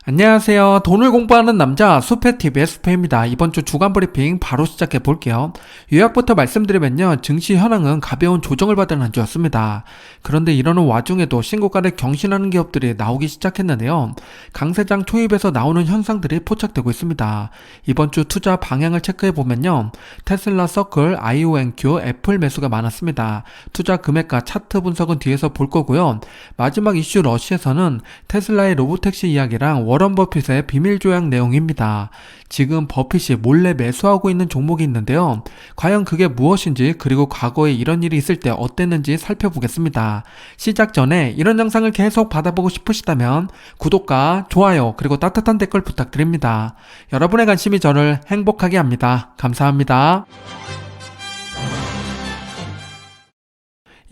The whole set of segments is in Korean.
안녕하세요. 돈을 공부하는 남자 수페TV의 수페입니다. 이번 주 주간 브리핑 바로 시작해 볼게요. 요약부터 말씀드리면요. 증시 현황은 가벼운 조정을 받은 한 주였습니다. 그런데 이러는 와중에도 신고가를 경신하는 기업들이 나오기 시작했는데요. 강세장 초입에서 나오는 현상들이 포착되고 있습니다. 이번 주 투자 방향을 체크해 보면요. 테슬라, 서클, IONQ, 애플 매수가 많았습니다. 투자 금액과 차트 분석은 뒤에서 볼 거고요. 마지막 이슈 러시에서는 테슬라의 로보택시 이야기랑 워런 버핏의 비밀 조약 내용입니다. 지금 버핏이 몰래 매수하고 있는 종목이 있는데요. 과연 그게 무엇인지 그리고 과거에 이런 일이 있을 때 어땠는지 살펴보겠습니다. 시작 전에 이런 영상을 계속 받아보고 싶으시다면 구독과 좋아요 그리고 따뜻한 댓글 부탁드립니다. 여러분의 관심이 저를 행복하게 합니다. 감사합니다.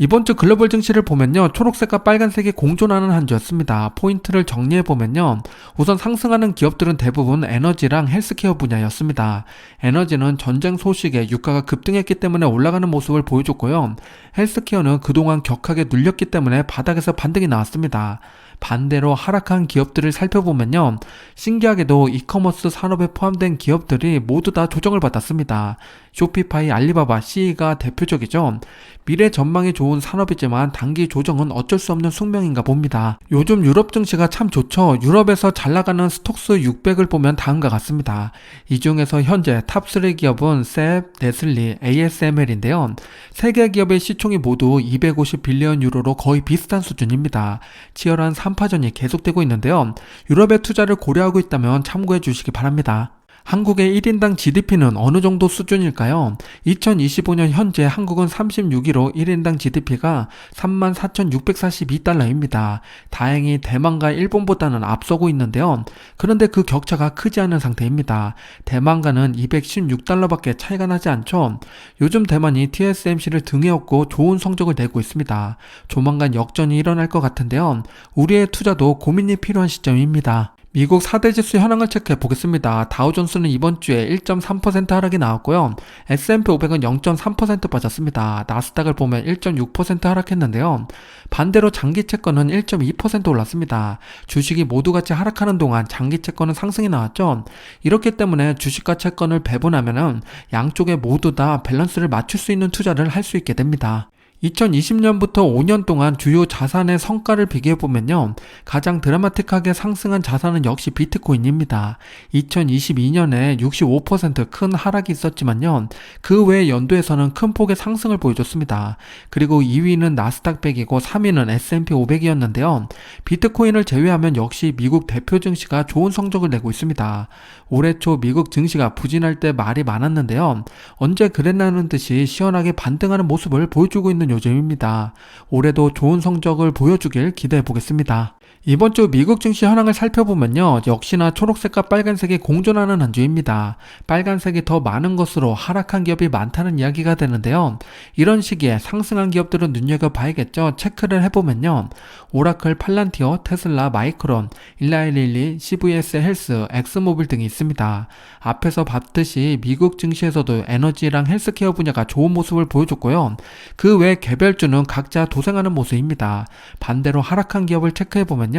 이번 주 글로벌 증시를 보면요. 초록색과 빨간색이 공존하는 한 주였습니다. 포인트를 정리해보면요. 우선 상승하는 기업들은 대부분 에너지랑 헬스케어 분야였습니다. 에너지는 전쟁 소식에 유가가 급등했기 때문에 올라가는 모습을 보여줬고요. 헬스케어는 그동안 격하게 눌렸기 때문에 바닥에서 반등이 나왔습니다. 반대로 하락한 기업들을 살펴보면요. 신기하게도 이커머스 산업에 포함된 기업들이 모두 다 조정을 받았습니다. 쇼피파이, 알리바바, CE가 대표적이죠. 미래 전망이 좋은 산업이지만 단기 조정은 어쩔 수 없는 숙명인가 봅니다. 요즘 유럽 증시가 참 좋죠. 유럽에서 잘 나가는 스톡스 600을 보면 다음과 같습니다. 이 중에서 현재 탑3 기업은 셉, 네슬리, ASML인데요. 세 개 기업의 시총이 모두 250 빌리언 유로로 거의 비슷한 수준입니다. 치열한 3파전이 계속되고 있는데요. 유럽의 투자를 고려하고 있다면 참고해 주시기 바랍니다. 한국의 1인당 GDP는 어느 정도 수준일까요? 2025년 현재 한국은 36위로 1인당 GDP가 34,642달러입니다. 다행히 대만과 일본보다는 앞서고 있는데요. 그런데 그 격차가 크지 않은 상태입니다. 대만과는 216달러밖에 차이가 나지 않죠. 요즘 대만이 TSMC를 등에 업고 좋은 성적을 내고 있습니다. 조만간 역전이 일어날 것 같은데요. 우리의 투자도 고민이 필요한 시점입니다. 미국 4대 지수 현황을 체크해 보겠습니다. 다우존스는 이번 주에 1.3% 하락이 나왔고요. S&P 500은 0.3% 빠졌습니다. 나스닥을 보면 1.6% 하락했는데요. 반대로 장기 채권은 1.2% 올랐습니다. 주식이 모두 같이 하락하는 동안 장기 채권은 상승이 나왔죠. 이렇기 때문에 주식과 채권을 배분하면은 양쪽에 모두 다 밸런스를 맞출 수 있는 투자를 할 수 있게 됩니다. 2020년부터 5년 동안 주요 자산의 성과를 비교해보면요. 가장 드라마틱하게 상승한 자산은 역시 비트코인입니다. 2022년에 65% 큰 하락이 있었지만요. 그 외의 연도에서는 큰 폭의 상승을 보여줬습니다. 그리고 2위는 나스닥 100이고 3위는 S&P 500이었는데요. 비트코인을 제외하면 역시 미국 대표 증시가 좋은 성적을 내고 있습니다. 올해 초 미국 증시가 부진할 때 말이 많았는데요. 언제 그랬나는 듯이 시원하게 반등하는 모습을 보여주고 있는 요즘입니다. 올해도 좋은 성적을 보여주길 기대해 보겠습니다. 이번 주 미국 증시 현황을 살펴보면요. 역시나 초록색과 빨간색이 공존하는 한 주입니다. 빨간색이 더 많은 것으로 하락한 기업이 많다는 이야기가 되는데요. 이런 시기에 상승한 기업들은 눈여겨봐야겠죠. 체크를 해보면요. 오라클, 팔란티어, 테슬라, 마이크론, 일라이릴리, CVS 헬스, 엑스모빌 등이 있습니다. 앞에서 봤듯이 미국 증시에서도 에너지랑 헬스케어 분야가 좋은 모습을 보여줬고요. 그 외 개별주는 각자 도생하는 모습입니다. 반대로 하락한 기업을 체크해보면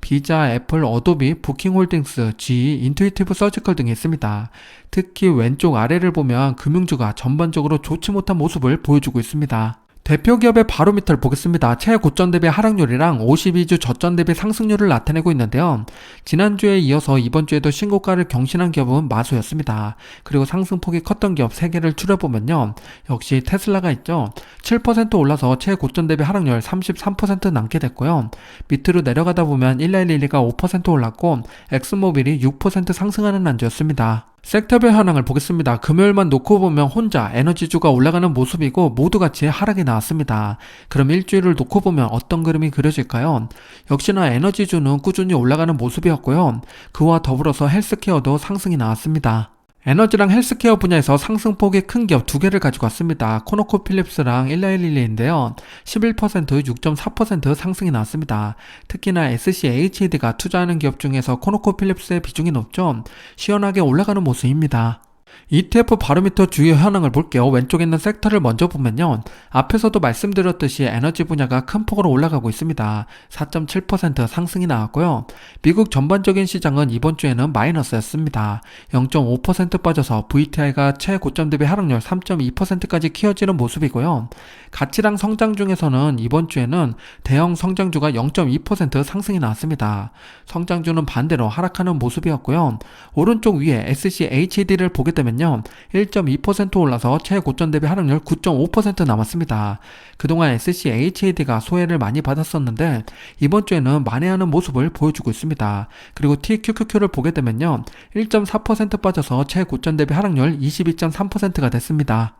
비자, 애플, 어도비, 부킹홀딩스, GE, 인투이티브 서지컬 등이 있습니다. 특히 왼쪽 아래를 보면 금융주가 전반적으로 좋지 못한 모습을 보여주고 있습니다. 대표 기업의 바로 밑을 보겠습니다. 최고점 대비 하락률이랑 52주 저점 대비 상승률을 나타내고 있는데요. 지난주에 이어서 이번 주에도 신고가를 경신한 기업은 마소였습니다. 그리고 상승폭이 컸던 기업 3개를 추려보면요. 역시 테슬라가 있죠. 7% 올라서 최고점 대비 하락률 33% 남게 됐고요. 밑으로 내려가다 보면 일라일릴리가 5% 올랐고 엑스모빌이 6% 상승하는 난주였습니다. 섹터별 현황을 보겠습니다. 금요일만 놓고 보면 혼자 에너지주가 올라가는 모습이고 모두 같이 하락이 나왔습니다. 그럼 일주일을 놓고 보면 어떤 그림이 그려질까요? 역시나 에너지주는 꾸준히 올라가는 모습이었고요. 그와 더불어서 헬스케어도 상승이 나왔습니다. 에너지랑 헬스케어 분야에서 상승폭이 큰 기업 2개를 가지고 왔습니다. 코노코필립스랑 일라일릴리인데요. 11%, 6.4% 상승이 나왔습니다. 특히나 SCHED가 투자하는 기업 중에서 코노코필립스의 비중이 높죠. 시원하게 올라가는 모습입니다. ETF 바로미터 주요 현황을 볼게요. 왼쪽에 있는 섹터를 먼저 보면요. 앞에서도 말씀드렸듯이 에너지 분야가 큰 폭으로 올라가고 있습니다. 4.7% 상승이 나왔고요. 미국 전반적인 시장은 이번 주에는 마이너스였습니다. 0.5% 빠져서 VTI가 최고점 대비 하락률 3.2%까지 키워지는 모습이고요. 가치랑 성장 중에서는 이번 주에는 대형 성장주가 0.2% 상승이 나왔습니다. 성장주는 반대로 하락하는 모습이었고요. 오른쪽 위에 SCHD를 보게 되면요. 1.2% 올라서 최고점 대비 하락률 9.5% 남았습니다. 그동안 SCHD가 소외를 많이 받았었는데 이번 주에는 만회하는 모습을 보여주고 있습니다. 그리고 TQQQ를 보게 되면요. 1.4% 빠져서 최고점 대비 하락률 22.3%가 됐습니다.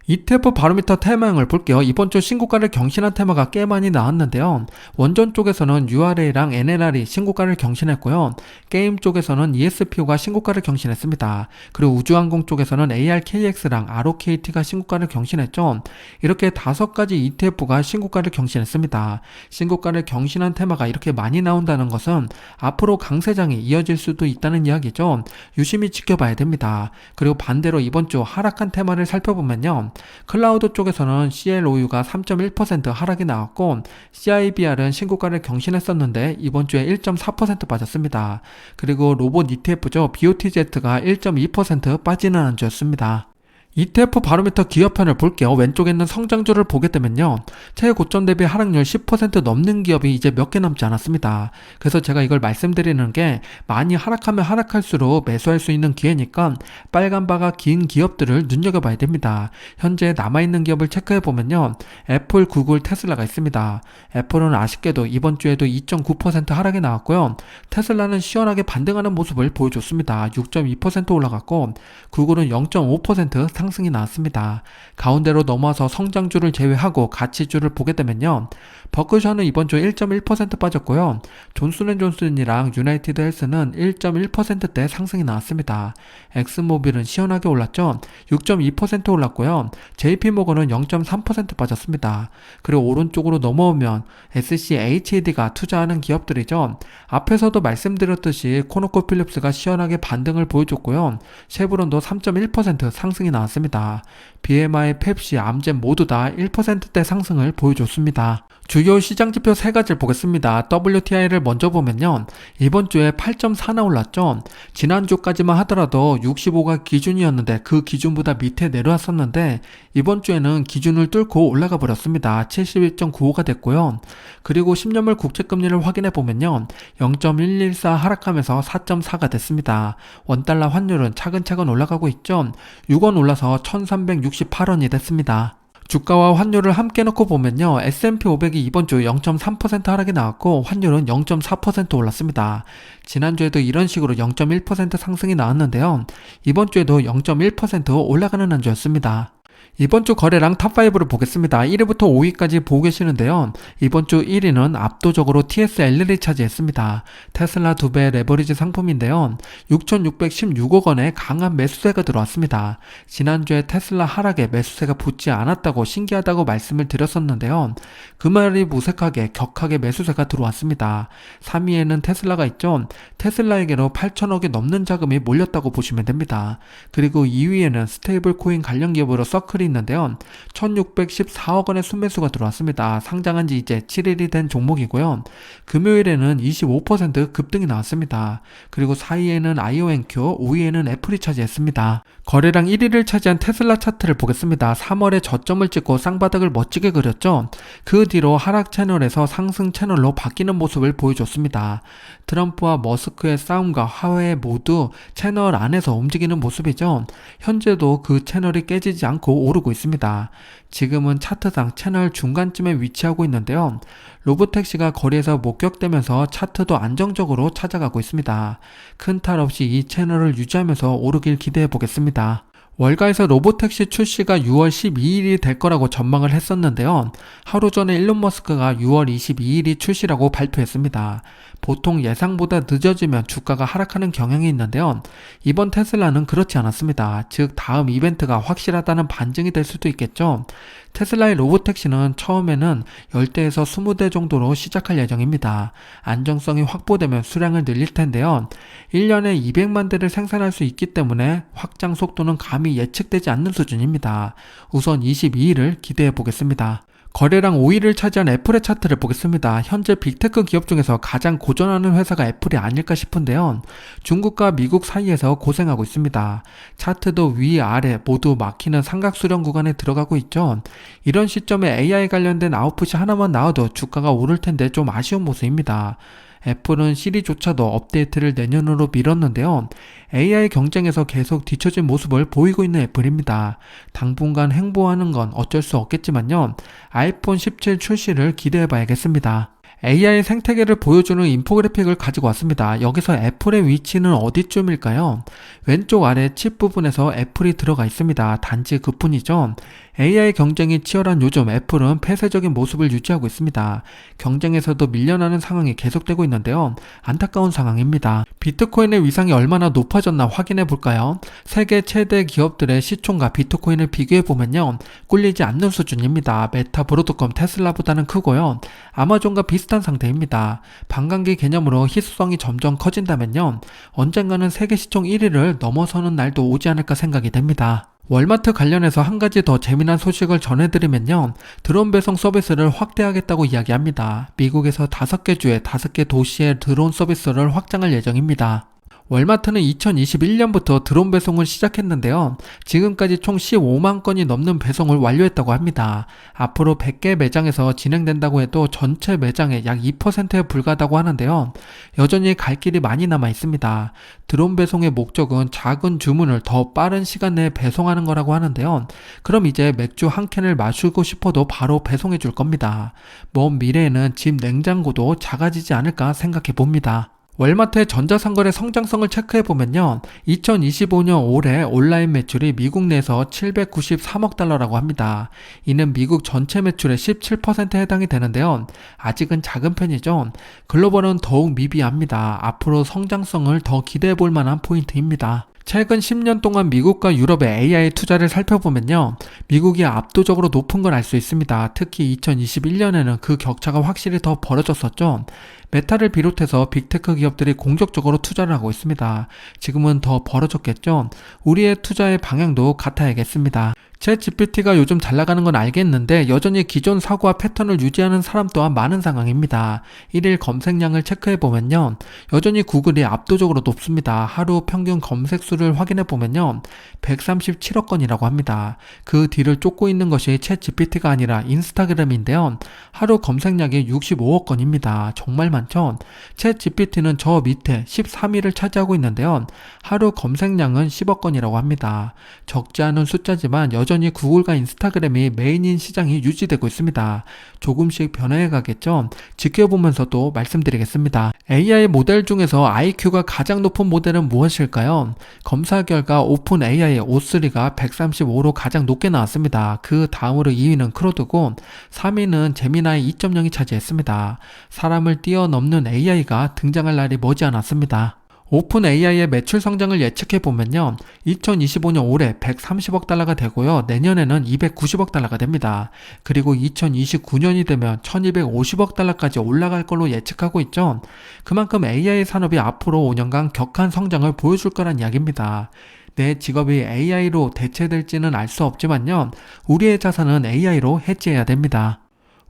ETF 바로미터 테마형을 볼게요. 이번 주 신고가를 경신한 테마가 꽤 많이 나왔는데요. 원전 쪽에서는 URA랑 NLR이 신고가를 경신했고요. 게임 쪽에서는 ESPO가 신고가를 경신했습니다. 그리고 우주항공 쪽에서는 ARKX랑 ROKT가 신고가를 경신했죠. 이렇게 5가지 ETF가 신고가를 경신했습니다. 신고가를 경신한 테마가 이렇게 많이 나온다는 것은 앞으로 강세장이 이어질 수도 있다는 이야기죠. 유심히 지켜봐야 됩니다. 그리고 반대로 이번 주 하락한 테마를 살펴보면요. 클라우드 쪽에서는 CLOU가 3.1% 하락이 나왔고 CIBR은 신고가를 경신했었는데 이번 주에 1.4% 빠졌습니다. 그리고 로봇 ETF죠. BOTZ가 1.2% 빠지는 한 주였습니다. ETF 바로미터 기업편을 볼게요. 왼쪽에 있는 성장주를 보게 되면요. 최고점 대비 하락률 10% 넘는 기업이 이제 몇 개 남지 않았습니다. 그래서 제가 이걸 말씀드리는 게 많이 하락하면 하락할수록 매수할 수 있는 기회니까 빨간 바가 긴 기업들을 눈여겨봐야 됩니다. 현재 남아있는 기업을 체크해보면요. 애플, 구글, 테슬라가 있습니다. 애플은 아쉽게도 이번 주에도 2.9% 하락이 나왔고요. 테슬라는 시원하게 반등하는 모습을 보여줬습니다. 6.2% 올라갔고 구글은 0.5% 상승이 나왔습니다. 가운데로 넘어와서 성장주를 제외하고 가치주를 보게 되면요. 버크셔는 이번 주 1.1% 빠졌고요. 존슨앤존슨이랑 유나이티드 헬스는 1.1%대 상승이 나왔습니다. 엑스모빌은 시원하게 올랐죠. 6.2% 올랐고요. JP모건은 0.3% 빠졌습니다. 그리고 오른쪽으로 넘어오면 SCHD가 투자하는 기업들이죠. 앞에서도 말씀드렸듯이 코노코필립스가 시원하게 반등을 보여줬고요. 쉐브론도 3.1% 상승이 나왔습니다. BMI, 펩시, 암젠 모두 다 1%대 상승을 보여줬습니다. 주요 시장지표 3가지를 보겠습니다. WTI를 먼저 보면요. 이번 주에 8.4나 올랐죠. 지난주까지만 하더라도 65가 기준이었는데 그 기준보다 밑에 내려왔었는데 이번 주에는 기준을 뚫고 올라가 버렸습니다. 71.95가 됐고요. 그리고 10년물 국채금리를 확인해 보면요. 0.114 하락하면서 4.4가 됐습니다. 원달러 환율은 차근차근 올라가고 있죠. 6원 올라서 1368원이 됐습니다. 주가와 환율을 함께 놓고 보면요. S&P 500이 이번 주 0.3% 하락이 나왔고 환율은 0.4% 올랐습니다. 지난주에도 이런 식으로 0.1% 상승이 나왔는데요. 이번 주에도 0.1% 올라가는 한 주였습니다. 이번 주 거래량 탑5를 보겠습니다. 1위부터 5위까지 보고 계시는데요. 이번 주 1위는 압도적으로 TSLL이 차지했습니다. 테슬라 2배 레버리지 상품인데요. 6,616억 원의 강한 매수세가 들어왔습니다. 지난주에 테슬라 하락에 매수세가 붙지 않았다고 신기하다고 말씀을 드렸었는데요. 그 말이 무색하게 격하게 매수세가 들어왔습니다. 3위에는 테슬라가 있죠. 테슬라에게로 8천억이 넘는 자금이 몰렸다고 보시면 됩니다. 그리고 2위에는 스테이블 코인 관련 기업으로 서클이 있는데요. 1614억 원의 순매수가 들어왔습니다. 상장한 지 이제 7일이 된 종목이고요. 금요일에는 25% 급등이 나왔습니다. 그리고 4위에는 IONQ, 5위에는 애플이 차지했습니다. 거래량 1위를 차지한 테슬라 차트를 보겠습니다. 3월에 저점을 찍고 쌍바닥을 멋지게 그렸죠. 그 뒤로 하락 채널에서 상승 채널로 바뀌는 모습을 보여줬습니다. 트럼프와 머스크의 싸움과 화해 모두 채널 안에서 움직이는 모습이죠. 현재도 그 채널이 깨지지 않고 오르고 있습니다. 지금은 차트상 채널 중간쯤에 위치하고 있는데요. 로보택시가 거리에서 목격되면서 차트도 안정적으로 찾아가고 있습니다. 큰 탈 없이 이 채널을 유지하면서 오르길 기대해 보겠습니다. 월가에서 로보택시 출시가 6월 12일이 될 거라고 전망을 했었는데요. 하루 전에 일론 머스크가 6월 22일이 출시라고 발표했습니다. 보통 예상보다 늦어지면 주가가 하락하는 경향이 있는데요. 이번 테슬라는 그렇지 않았습니다. 즉 다음 이벤트가 확실하다는 반증이 될 수도 있겠죠. 테슬라의 로보택시는 처음에는 10대에서 20대 정도로 시작할 예정입니다. 안정성이 확보되면 수량을 늘릴 텐데요. 1년에 200만 대를 생산할 수 있기 때문에 확장 속도는 감히 예측되지 않는 수준입니다. 우선 22일을 기대해 보겠습니다. 거래량 5위를 차지한 애플의 차트를 보겠습니다. 현재 빅테크 기업 중에서 가장 고전하는 회사가 애플이 아닐까 싶은데요. 중국과 미국 사이에서 고생하고 있습니다. 차트도 위, 아래 모두 막히는 삼각수렴 구간에 들어가고 있죠. 이런 시점에 AI 관련된 아웃풋이 하나만 나와도 주가가 오를 텐데 좀 아쉬운 모습입니다. 애플은 시리조차도 업데이트를 내년으로 미뤘는데요. AI 경쟁에서 계속 뒤처진 모습을 보이고 있는 애플입니다. 당분간 행보하는 건 어쩔 수 없겠지만요. 아이폰 17 출시를 기대해 봐야겠습니다. AI 생태계를 보여주는 인포그래픽을 가지고 왔습니다. 여기서 애플의 위치는 어디쯤일까요? 왼쪽 아래 칩 부분에서 애플이 들어가 있습니다. 단지 그뿐이죠. AI 경쟁이 치열한 요즘 애플은 폐쇄적인 모습을 유지하고 있습니다. 경쟁에서도 밀려나는 상황이 계속되고 있는데요. 안타까운 상황입니다. 비트코인의 위상이 얼마나 높아졌나 확인해 볼까요? 세계 최대 기업들의 시총과 비트코인을 비교해 보면요. 꿀리지 않는 수준입니다. 메타, 브로드컴, 테슬라보다는 크고요. 아마존과 비슷한 상태입니다. 반감기 개념으로 희소성이 점점 커진다면요. 언젠가는 세계 시총 1위를 넘어서는 날도 오지 않을까 생각이 됩니다. 월마트 관련해서 한 가지 더 재미난 소식을 전해드리면요. 드론 배송 서비스를 확대하겠다고 이야기합니다. 미국에서 5개 주에 5개 도시에 드론 서비스를 확장할 예정입니다. 월마트는 2021년부터 드론 배송을 시작했는데요. 지금까지 총 15만 건이 넘는 배송을 완료했다고 합니다. 앞으로 100개 매장에서 진행된다고 해도 전체 매장의 약 2%에 불과하다고 하는데요. 여전히 갈 길이 많이 남아 있습니다. 드론 배송의 목적은 작은 주문을 더 빠른 시간 내에 배송하는 거라고 하는데요. 그럼 이제 맥주 한 캔을 마시고 싶어도 바로 배송해 줄 겁니다. 먼 미래에는 집 냉장고도 작아지지 않을까 생각해 봅니다. 월마트의 전자상거래 성장성을 체크해보면요. 2025년 올해 온라인 매출이 미국 내에서 793억 달러라고 합니다. 이는 미국 전체 매출의 17%에 해당이 되는데요. 아직은 작은 편이죠. 글로벌은 더욱 미비합니다. 앞으로 성장성을 더 기대해볼 만한 포인트입니다. 최근 10년 동안 미국과 유럽의 AI 투자를 살펴보면요. 미국이 압도적으로 높은 걸 알 수 있습니다. 특히 2021년에는 그 격차가 확실히 더 벌어졌었죠. 메타를 비롯해서 빅테크 기업들이 공격적으로 투자를 하고 있습니다. 지금은 더 벌어졌겠죠. 우리의 투자의 방향도 같아야겠습니다. 챗GPT가 요즘 잘 나가는 건 알겠는데 여전히 기존 사고와 패턴을 유지하는 사람 또한 많은 상황입니다. 1일 검색량을 체크해보면요. 여전히 구글이 압도적으로 높습니다. 하루 평균 검색수를 확인해보면요. 137억 건이라고 합니다. 그 뒤를 쫓고 있는 것이 챗GPT가 아니라 인스타그램인데요. 하루 검색량이 65억 건입니다. 정말 많죠? 챗GPT는 저 밑에 13위를 차지하고 있는데요. 하루 검색량은 10억 건이라고 합니다. 적지 않은 숫자지만 여전히 구글과 인스타그램이 메인인 시장이 유지되고 있습니다. 조금씩 변화해 가겠죠? 지켜보면서 또 말씀드리겠습니다. AI 모델 중에서 IQ가 가장 높은 모델은 무엇일까요? 검사 결과 오픈 AI의 O3가 135로 가장 높게 나왔습니다. 그 다음으로 2위는 크로드고 3위는 제미나이 2.0이 차지했습니다. 사람을 뛰어넘는 AI가 등장할 날이 머지않았습니다. 오픈 AI의 매출 성장을 예측해보면요. 2025년 올해 130억 달러가 되고요. 내년에는 290억 달러가 됩니다. 그리고 2029년이 되면 1250억 달러까지 올라갈 걸로 예측하고 있죠. 그만큼 AI 산업이 앞으로 5년간 격한 성장을 보여줄 거란 이야기입니다. 내 직업이 AI로 대체될지는 알 수 없지만요. 우리의 자산은 AI로 해지해야 됩니다.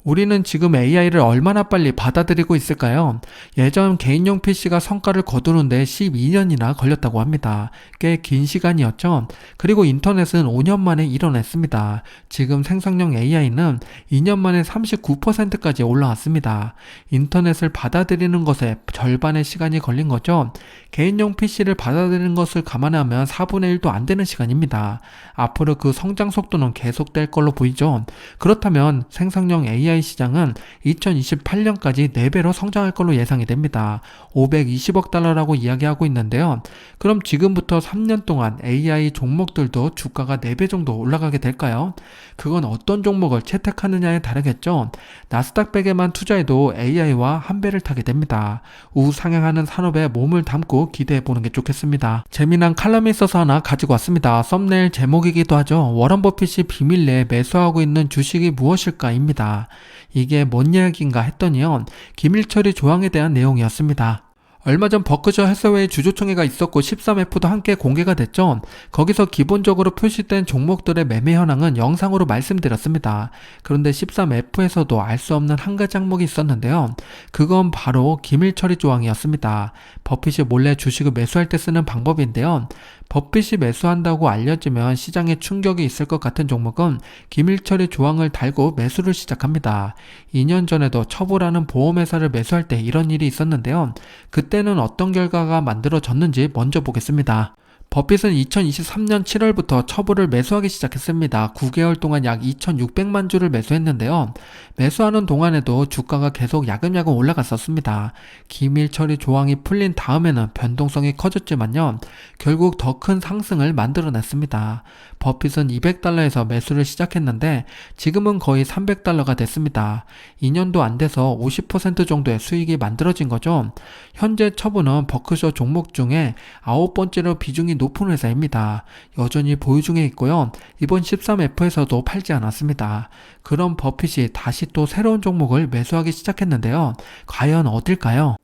우리는 지금 AI를 얼마나 빨리 받아들이고 있을까요? 예전 개인용 PC가 성과를 거두는데 12년이나 걸렸다고 합니다. 꽤 긴 시간이었죠. 그리고 인터넷은 5년 만에 일어났습니다. 지금 생성형 AI는 2년 만에 39%까지 올라왔습니다. 인터넷을 받아들이는 것에 절반의 시간이 걸린 거죠. 개인용 PC를 받아들이는 것을 감안하면 4분의 1도 안 되는 시간입니다. 앞으로 그 성장 속도는 계속될 걸로 보이죠. 그렇다면 생성형 AI AI 시장은 2028년까지 4배로 성장할 걸로 예상이 됩니다. 520억 달러라고 이야기하고 있는데요. 그럼 지금부터 3년 동안 AI 종목들도 주가가 4배 정도 올라가게 될까요? 그건 어떤 종목을 채택하느냐에 다르겠죠. 나스닥 100에만 투자해도 AI와 한 배를 타게 됩니다. 우상향하는 산업에 몸을 담고 기대해 보는 게 좋겠습니다. 재미난 칼럼이 있어서 하나 가지고 왔습니다. 썸네일 제목이기도 하죠. 워런 버핏이 비밀 내에 매수하고 있는 주식이 무엇일까입니다. 이게 뭔 이야기인가 했더니요. 기밀처리 조항에 대한 내용이었습니다. 얼마 전 버크셔 해서웨이 주주총회가 있었고 13F도 함께 공개가 됐죠. 거기서 기본적으로 표시된 종목들의 매매 현황은 영상으로 말씀드렸습니다. 그런데 13F에서도 알 수 없는 한 가지 항목이 있었는데요. 그건 바로 기밀 처리 조항이었습니다. 버핏이 몰래 주식을 매수할 때 쓰는 방법인데요. 버핏이 매수한다고 알려지면 시장에 충격이 있을 것 같은 종목은 기밀 처리 조항을 달고 매수를 시작합니다. 2년 전에도 처보라는 보험회사를 매수할 때 이런 일이 있었는데요. 그때는 어떤 결과가 만들어졌는지 먼저 보겠습니다. 버핏은 2023년 7월부터 처보를 매수하기 시작했습니다. 9개월 동안 약 2,600만 주를 매수했는데요. 매수하는 동안에도 주가가 계속 야금야금 올라갔었습니다. 기밀 처리 조항이 풀린 다음에는 변동성이 커졌지만요. 결국 더 큰 상승을 만들어냈습니다. 버핏은 200달러에서 매수를 시작했는데 지금은 거의 300달러가 됐습니다. 2년도 안 돼서 50% 정도의 수익이 만들어진 거죠. 현재 처보는 버크셔 종목 중에 9번째로 비중이 높은 회사입니다. 여전히 보유 중에 있고요. 이번 13F에서도 팔지 않았습니다. 그럼 버핏이 다시 또 새로운 종목을 매수하기 시작했는데요. 과연 어딜까요?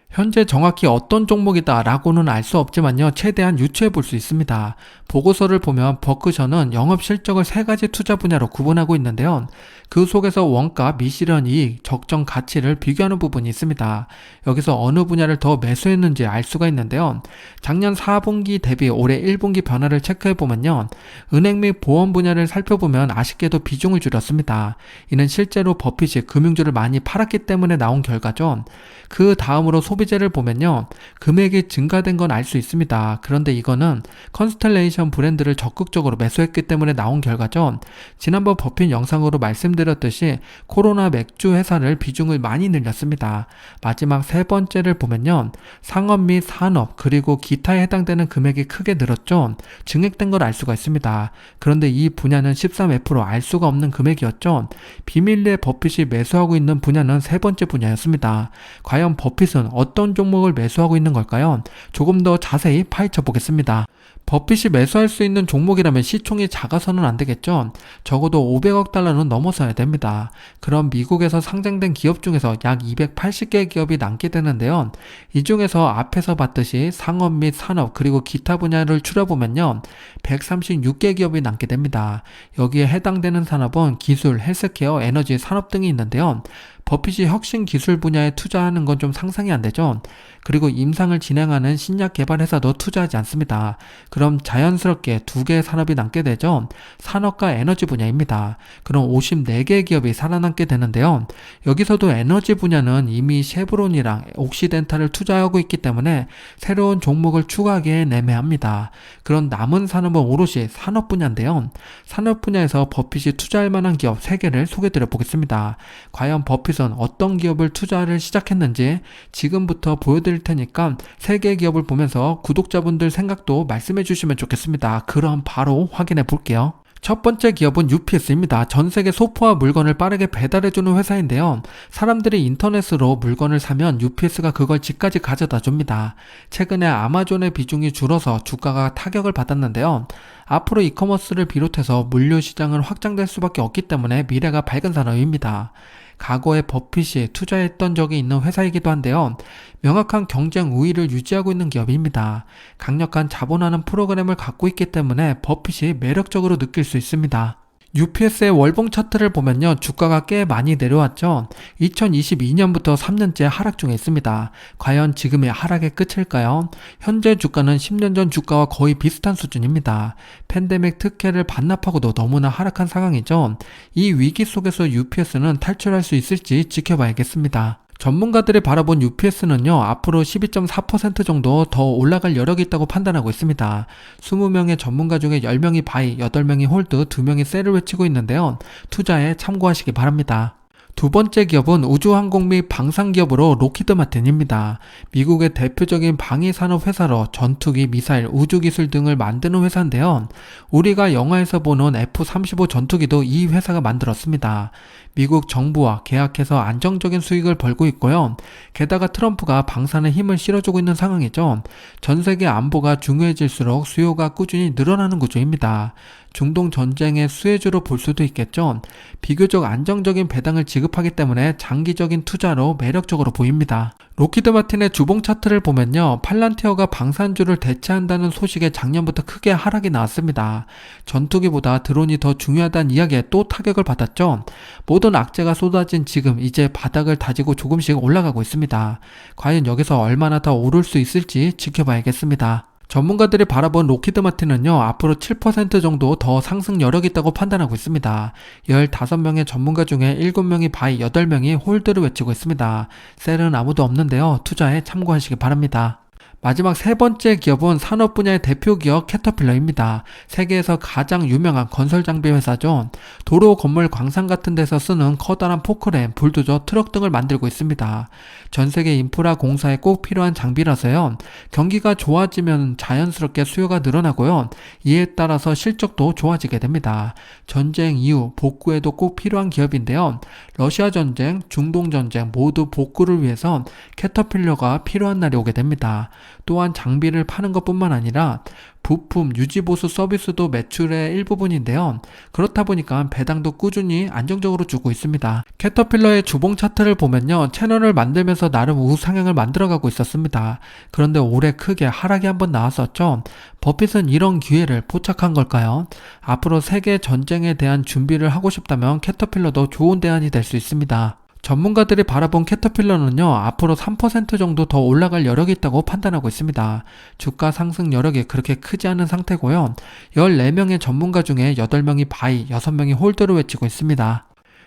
현재 정확히 어떤 종목이다 라고는 알 수 없지만요. 최대한 유추해 볼 수 있습니다. 보고서를 보면 버크셔는 영업 실적을 3가지 투자 분야로 구분하고 있는데요. 그 속에서 원가, 미실현 이익, 적정 가치를 비교하는 부분이 있습니다. 여기서 어느 분야를 더 매수했는지 알 수가 있는데요. 작년 4분기 대비 올해 1분기 변화를 체크해 보면요. 은행 및 보험 분야를 살펴보면 아쉽게도 비중을 줄였습니다. 이는 실제로 버핏이 금융주를 많이 팔았기 때문에 나온 결과죠. 그 다음으로 소비재를 보면요. 금액이 증가된 건 알 수 있습니다. 그런데 이거는 컨스텔레이션 브랜드를 적극적으로 매수했기 때문에 나온 결과죠. 지난번 버핏 영상으로 말씀드렸듯이 코로나 맥주 회사를 비중을 많이 늘렸습니다. 마지막 3번째를 보면요. 상업 및 산업 그리고 기타에 해당되는 금액이 크게 늘었죠. 증액된 걸 알 수가 있습니다. 그런데 이 분야는 13F로 알 수가 없는 금액이었죠. 비밀리에 버핏이 매수하고 있는 분야는 3번째 분야였습니다. 과연 버핏은 어떤 종목을 매수하고 있는 걸까요? 조금 더 자세히 파헤쳐 보겠습니다. 버핏이 매수할 수 있는 종목이라면 시총이 작아서는 안 되겠죠. 적어도 500억 달러는 넘어서야 됩니다. 그럼 미국에서 상장된 기업 중에서 약 280개 기업이 남게 되는데요. 이 중에서 앞에서 봤듯이 상업 및 산업 그리고 기타 분야를 추려보면요. 136개 기업이 남게 됩니다. 여기에 해당되는 산업은 기술, 헬스케어, 에너지, 산업 등이 있는데요. 버핏이 혁신 기술 분야에 투자하는 건 좀 상상이 안 되죠. 그리고 임상을 진행하는 신약 개발 회사도 투자하지 않습니다. 그럼 자연스럽게 2개의 산업이 남게 되죠. 산업과 에너지 분야입니다. 그럼 54개의 기업이 살아남게 되는데요. 여기서도 에너지 분야는 이미 쉐브론이랑 옥시덴탈을 투자하고 있기 때문에 새로운 종목을 추가하기에 애매합니다. 그런 남은 산업은 오롯이 산업 분야인데요. 산업 분야에서 버핏이 투자할 만한 기업 3개를 소개드려 보겠습니다. 과연 버핏은 어떤 기업을 투자를 시작했는지 지금부터 보여드릴 테니까 3개의 기업을 보면서 구독자분들 생각도 말씀해 주시면 좋겠습니다. 그럼 바로 확인해 볼게요. 첫 번째 기업은 UPS입니다. 전 세계 소포와 물건을 빠르게 배달해주는 회사인데요. 사람들이 인터넷으로 물건을 사면 UPS가 그걸 집까지 가져다 줍니다. 최근에 아마존의 비중이 줄어서 주가가 타격을 받았는데요. 앞으로 이커머스를 비롯해서 물류 시장은 확장될 수밖에 없기 때문에 미래가 밝은 산업입니다. 과거에 버핏이 투자했던 적이 있는 회사이기도 한데요. 명확한 경쟁 우위를 유지하고 있는 기업입니다. 강력한 자본하는 프로그램을 갖고 있기 때문에 버핏이 매력적으로 느낄 수 있습니다. UPS의 월봉 차트를 보면요. 주가가 꽤 많이 내려왔죠. 2022년부터 3년째 하락 중에 있습니다. 과연 지금의 하락의 끝일까요? 현재 주가는 10년 전 주가와 거의 비슷한 수준입니다. 팬데믹 특혜를 반납하고도 너무나 하락한 상황이죠. 이 위기 속에서 UPS는 탈출할 수 있을지 지켜봐야겠습니다. 전문가들이 바라본 UPS는요, 앞으로 12.4% 정도 더 올라갈 여력이 있다고 판단하고 있습니다. 20명의 전문가 중에 10명이 바이, 8명이 홀드, 2명이 셀을 외치고 있는데요. 투자에 참고하시기 바랍니다. 두 번째 기업은 우주항공 및 방산기업으로 록히드 마틴입니다. 미국의 대표적인 방위산업 회사로 전투기, 미사일, 우주기술 등을 만드는 회사인데요. 우리가 영화에서 보는 F-35 전투기도 이 회사가 만들었습니다. 미국 정부와 계약해서 안정적인 수익을 벌고 있고요. 게다가 트럼프가 방산에 힘을 실어주고 있는 상황이죠. 전 세계 안보가 중요해질수록 수요가 꾸준히 늘어나는 구조입니다. 중동 전쟁의 수혜주로 볼 수도 있겠죠. 비교적 안정적인 배당을 지급하기 때문에 장기적인 투자로 매력적으로 보입니다. 록히드 마틴의 주봉 차트를 보면요. 팔란티어가 방산주를 대체한다는 소식에 작년부터 크게 하락이 나왔습니다. 전투기보다 드론이 더 중요하다는 이야기에 또 타격을 받았죠. 모든 악재가 쏟아진 지금 이제 바닥을 다지고 조금씩 올라가고 있습니다. 과연 여기서 얼마나 더 오를 수 있을지 지켜봐야겠습니다. 전문가들이 바라본 록히드 마틴은요, 앞으로 7% 정도 더 상승 여력이 있다고 판단하고 있습니다. 15명의 전문가 중에 7명이 바이, 8명이 홀드를 외치고 있습니다. 셀은 아무도 없는데요, 투자에 참고하시기 바랍니다. 마지막 세 번째 기업은 산업 분야의 대표 기업 캐터필러입니다. 세계에서 가장 유명한 건설 장비 회사죠. 도로, 건물, 광산 같은 데서 쓰는 커다란 포크레인, 불도저, 트럭 등을 만들고 있습니다. 전 세계 인프라 공사에 꼭 필요한 장비라서요. 경기가 좋아지면 자연스럽게 수요가 늘어나고요. 이에 따라서 실적도 좋아지게 됩니다. 전쟁 이후 복구에도 꼭 필요한 기업인데요. 러시아 전쟁, 중동 전쟁 모두 복구를 위해서 캐터필러가 필요한 날이 오게 됩니다. 또한 장비를 파는 것뿐만 아니라 부품, 유지보수 서비스도 매출의 일부분인데요. 그렇다 보니까 배당도 꾸준히 안정적으로 주고 있습니다. 캐터필러의 주봉 차트를 보면요. 채널을 만들면서 나름 우상향을 만들어가고 있었습니다. 그런데 올해 크게 하락이 한번 나왔었죠. 버핏은 이런 기회를 포착한 걸까요? 앞으로 세계 전쟁에 대한 준비를 하고 싶다면 캐터필러도 좋은 대안이 될 수 있습니다. 전문가들이 바라본 캐터필러는요, 앞으로 3% 정도 더 올라갈 여력이 있다고 판단하고 있습니다. 주가 상승 여력이 그렇게 크지 않은 상태고요. 14명의 전문가 중에 8명이 바이, 6명이 홀드를 외치고 있습니다.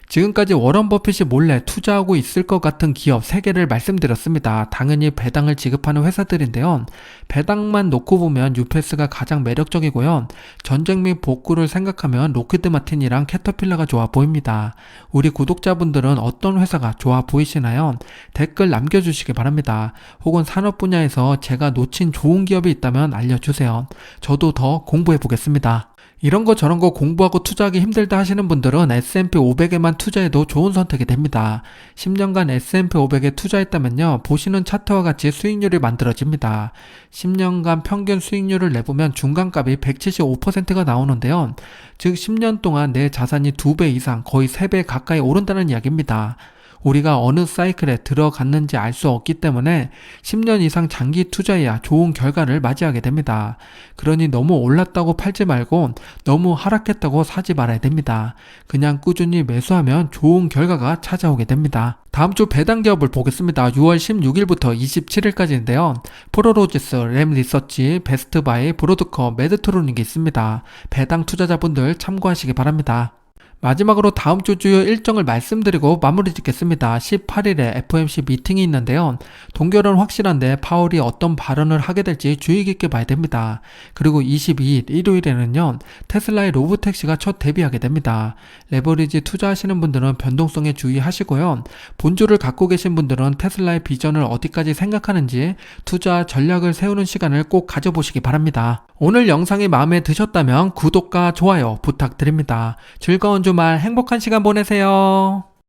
지금까지 워런 버핏이 몰래 투자하고 있을 것 같은 기업 3개를 말씀드렸습니다. 당연히 배당을 지급하는 회사들인데요. 배당만 놓고 보면 UPS가 가장 매력적이고요. 전쟁 및 복구를 생각하면 록히드 마틴이랑 캐터필러가 좋아 보입니다. 우리 구독자분들은 어떤 회사가 좋아 보이시나요? 댓글 남겨주시기 바랍니다. 혹은 산업 분야에서 제가 놓친 좋은 기업이 있다면 알려주세요. 저도 더 공부해 보겠습니다. 이런 거 저런 거 공부하고 투자하기 힘들다 하시는 분들은 S&P 500에만 투자해도 좋은 선택이 됩니다. 10년간 S&P 500에 투자했다면요, 보시는 차트와 같이 수익률이 만들어집니다. 10년간 평균 수익률을 내보면 중간값이 175%가 나오는데요. 즉 10년 동안 내 자산이 2배 이상, 거의 3배 가까이 오른다는 이야기입니다. 우리가 어느 사이클에 들어갔는지 알 수 없기 때문에 10년 이상 장기 투자해야 좋은 결과를 맞이하게 됩니다. 그러니 너무 올랐다고 팔지 말고 너무 하락했다고 사지 말아야 됩니다. 그냥 꾸준히 매수하면 좋은 결과가 찾아오게 됩니다. 다음 주 배당 기업을 보겠습니다. 6월 16일부터 27일까지인데요. 프로로지스, 램리서치, 베스트바이, 브로드커, 매드트로닉이 있습니다. 배당 투자자분들 참고하시기 바랍니다. 마지막으로 다음 주 주요 일정을 말씀드리고 마무리 짓겠습니다. 18일에 FOMC 미팅이 있는데요. 동결은 확실한데 파월이 어떤 발언을 하게 될지 주의 깊게 봐야 됩니다. 그리고 22일 일요일에는요. 테슬라의 로보택시가 첫 데뷔하게 됩니다. 레버리지 투자하시는 분들은 변동성에 주의하시고요. 본주를 갖고 계신 분들은 테슬라의 비전을 어디까지 생각하는지 투자 전략을 세우는 시간을 꼭 가져보시기 바랍니다. 오늘 영상이 마음에 드셨다면 구독과 좋아요 부탁드립니다. 즐거운 주말 행복한 시간 보내세요.